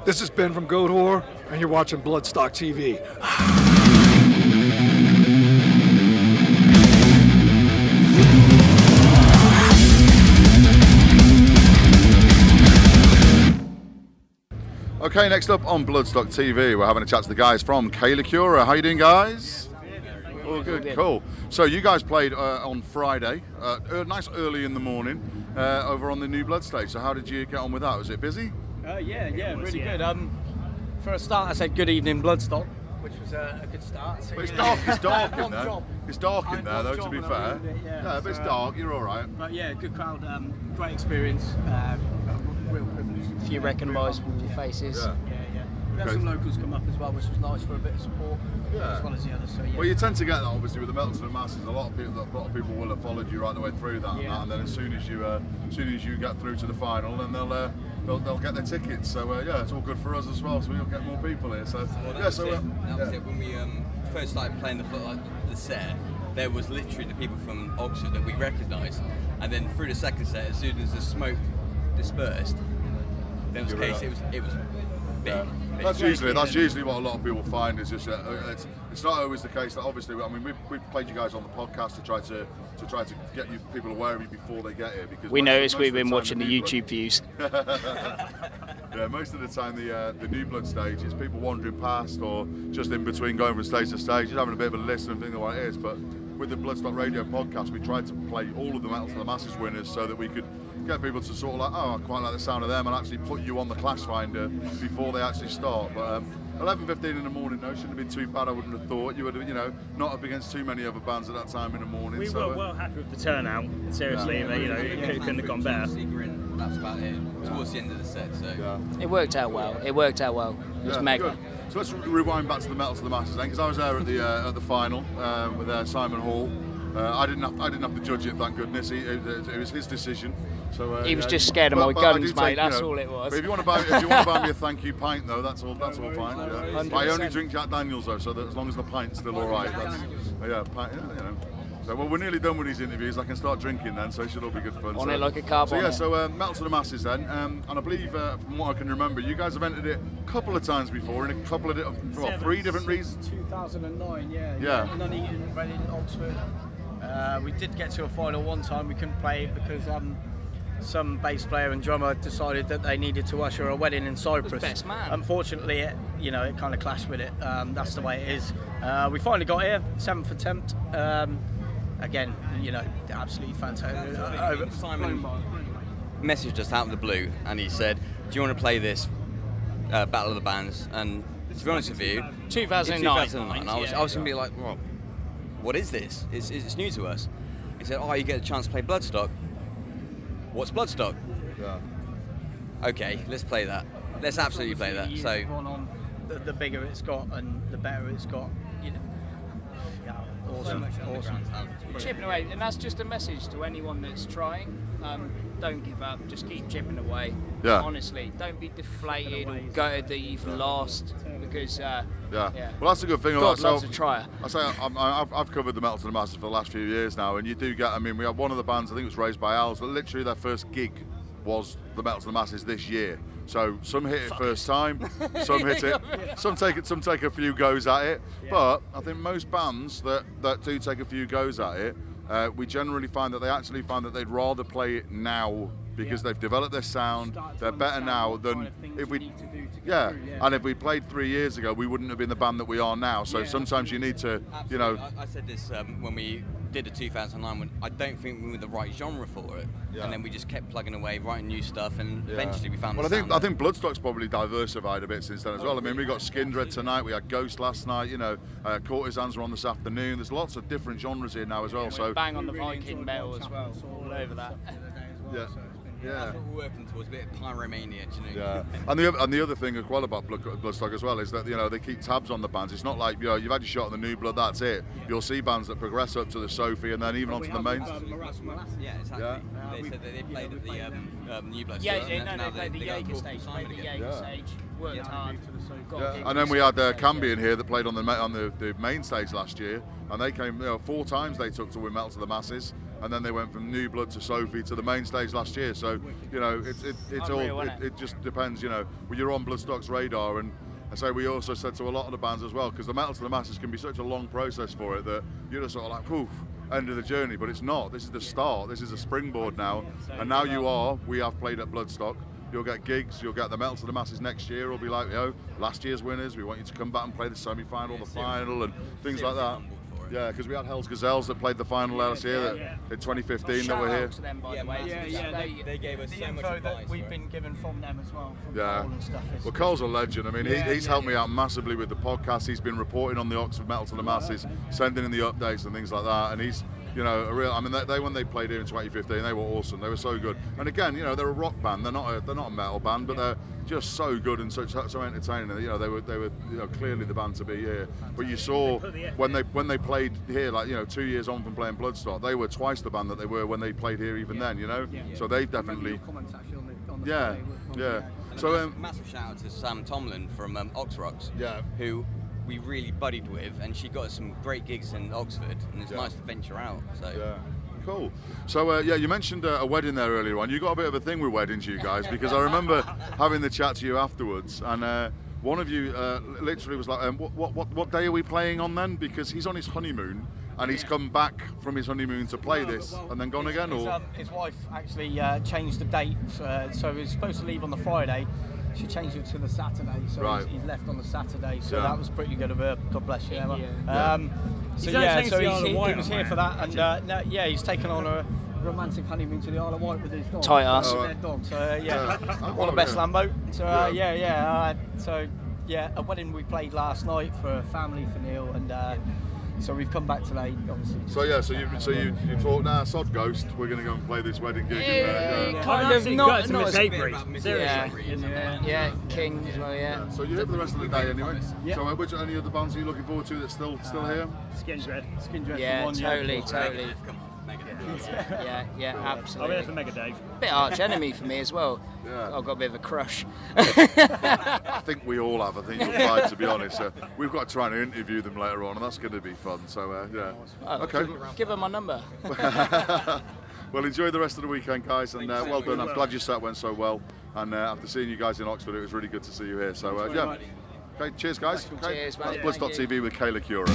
This is Ben from Goat Whore, and you're watching Bloodstock TV. Okay, next up on Bloodstock TV, we're having a chat to the guys from K-Lacura. How you doing, guys? All good, cool. So you guys played on Friday, nice early in the morning, over on the new Blood stage. So how did you get on with that? Was it busy? Yeah, really good. For a start, I said good evening, Bloodstock, which was a good start. So but it's dark in there. It's dark in there, though, to be fair. Yeah, but it's dark, you're all right. But yeah, good crowd, great experience, real privilege. A few recognisable faces. Yeah. We had some locals come up as well, which was nice for a bit of support, as well as the others. So, yeah. Well, you tend to get that obviously with the Metals and the Masses. A lot of people will have followed you right the way through that, and then as soon as you get through to the final, then they'll get their tickets. So yeah, it's all good for us as well. So we'll get more people here. So that was it. When we first started playing the set, there was literally the people from Oxford that we recognised, and then through the second set, as soon as the smoke dispersed, then it was big. That's usually what a lot of people find is just it's not always the case that obviously I mean we've played you guys on the podcast to try to get you people aware of you before they get here because we noticed we've been watching the YouTube views. Yeah, most of the time the new Blood stage is people wandering past or just in between going from stage to stage, just having a bit of a listen and thinking what it is. But with the Bloodstock Radio podcast, we tried to play all of the Metals and the Masses winners so that we could get people to sort of like, oh, I quite like the sound of them, and actually put you on the clash finder before they actually start. But 11:15 in the morning, no, shouldn't have been too bad. I wouldn't have thought you would have, not up against too many other bands at that time in the morning. We were well happy with the turnout. Seriously, it couldn't have gone better. That's about it. Towards the end of the set, so it worked out well. It was mega. Good. So let's rewind back to the Metals and the Masses then, because I was there at the final with Simon Hall. I didn't have to judge it, thank goodness. It was his decision. So he was just scared of my guns, mate. That's all it was. But if you want to buy me a thank you pint, though, that's all fine. Yeah. I only drink Jack Daniels though, so that as long as the pint's still all right. So we're nearly done with these interviews. I can start drinking then, so it should all be good fun. On it like a carb. So Metals and the Masses then, and I believe from what I can remember, you guys have entered it a couple of times before in a couple of three different reasons. 2009, yeah. Nuneaton, Reading, Oxford. We did get to a final one time. We couldn't play it because some bass player and drummer decided that they needed to usher a wedding in Cyprus. Best man. Unfortunately, it kind of clashed with it. That's the way it is. We finally got here, 7th attempt. Again, absolutely fantastic. Simon messaged us out of the blue, and he said, "Do you want to play this Battle of the Bands?" And to be honest with you, 2009. I was going to be like, well, what is this? It's new to us. He said, "Oh, you get a chance to play Bloodstock." What's Bloodstock? Yeah. Okay, let's play that. Let's absolutely play that. So the bigger it's got and the better it's got. Awesome. Chipping away, and that's just a message to anyone that's trying. Don't give up. Just keep chipping away. Yeah. Honestly, don't be deflated or gutted that you've lost because. Well, that's a good thing. God loves a tryer. I say I've covered the Metals and the Masses for the last few years now, and you do get. I mean, we had one of the bands. I think it was Raised by Owls, but literally their first gig was the Metals and the Masses this year. So some hit it first time, some hit it, some take a few goes at it. Yeah. But I think most bands that do take a few goes at it, we generally find that they actually find that they'd rather play it now because they've developed their sound. They're better now than if we. And if we played 3 years ago, we wouldn't have been the band that we are now. So sometimes you need to, I said this when we did the 2009 one. I don't think we were the right genre for it, and then we just kept plugging away, writing new stuff, and eventually we found. Well, I think Bloodstock's probably diversified a bit since then as well. I mean, we got Skindred tonight, we had Ghost last night. Courtesans were on this afternoon. There's lots of different genres here now as well. So bang on the Viking metal as well, all over that. Yeah. That's what we're working towards, a bit of pyromania, do you know? Yeah, and the other thing as well about Bloodstock as well is that they keep tabs on the bands. It's not like you've had your shot on the New Blood, that's it. You'll see bands that progress up to the Sophie and then even onto the main. Yeah, exactly. Yeah. They said that they played at the New Blood. They played the Jaeger stage. Worked hard. And then we had Cambion here that played on the main stage last year, and they came 4 times they took to win Metals of the Masses. and then they went from New Blood to Sophie to the main stage last year. So you know, it just depends. You know, when you're on Bloodstock's radar, and so we also said to a lot of the bands as well, because the Metal to the Masses can be such a long process for it that you're just sort of like, poof, end of the journey. But it's not. This is the start. This is a springboard now, and now we have played at Bloodstock. You'll get gigs, you'll get the Metal to the Masses next year. It'll be like, last year's winners, we want you to come back and play the semi-final, the final, and things like that. Yeah, because we had Hell's Gazelles that played the final last year in 2015 that were here. To them, by the way. They gave us The so much info advice. that we've been given from them as well, from Yeah. Cole and stuff. Well, Cole's a legend. I mean, he's helped me out massively with the podcast. He's been reporting on the Oxford Metal to the Masses, sending in the updates and things like that. And he's, you know, a real. I mean, they when they played here in 2015, they were awesome. They were so good. And again, you know, they're a rock band. They're not a metal band, but they're just so good and so entertaining. You know, they were clearly the band to be here. But you saw when they played here, like, you know, 2 years on from playing Bloodstock, they were twice the band that they were when they played here even then. You know, so they've definitely. Yeah. So massive shout out to Sam Tomlin from Oxrocks, Yeah. who we really buddied with, and she got us some great gigs in Oxford, and it's nice to venture out. So. Yeah. Cool. So you mentioned a wedding there earlier on. You got a bit of a thing with weddings, you guys, because I remember having the chat to you afterwards, and one of you literally was like, "What day are we playing on then?" Because he's on his honeymoon, and he's come back from his honeymoon to play this, and then gone again, or his wife actually changed the date, so he was supposed to leave on the Friday. She changed it to the Saturday, so he left on the Saturday. So that was pretty good of her. God bless you, Emma. So he was here for that, and he's taken on a romantic honeymoon to the Isle of Wight with his dog. Tight ass. Their dog. So one of the best Lambo. So a wedding we played last night for a family for Neil, and so we've come back today, obviously. So you thought, nah, sod Ghost, we're going to go and play this wedding gig. Kind of not Miss Avery. Yeah, King as well, yeah. So you're here for the rest of the day anyway. Yeah. So which any other bands are you looking forward to that's still here? Skin Dread. Yeah, for one, totally. Yeah. Yeah, I'll be absolutely. there for Mega Dave. Bit arch enemy for me as well. Yeah. I've got a bit of a crush. I think we all have. I think you'll find, to be honest. We've got to try and interview them later on, and that's going to be fun. So okay. Give her my number. Well, enjoy the rest of the weekend, guys, and well done. I'm glad your set went so well. And after seeing you guys in Oxford, it was really good to see you here. So Okay, cheers, guys. Cheers, mate. That's Bloodstock TV with K-Lacura.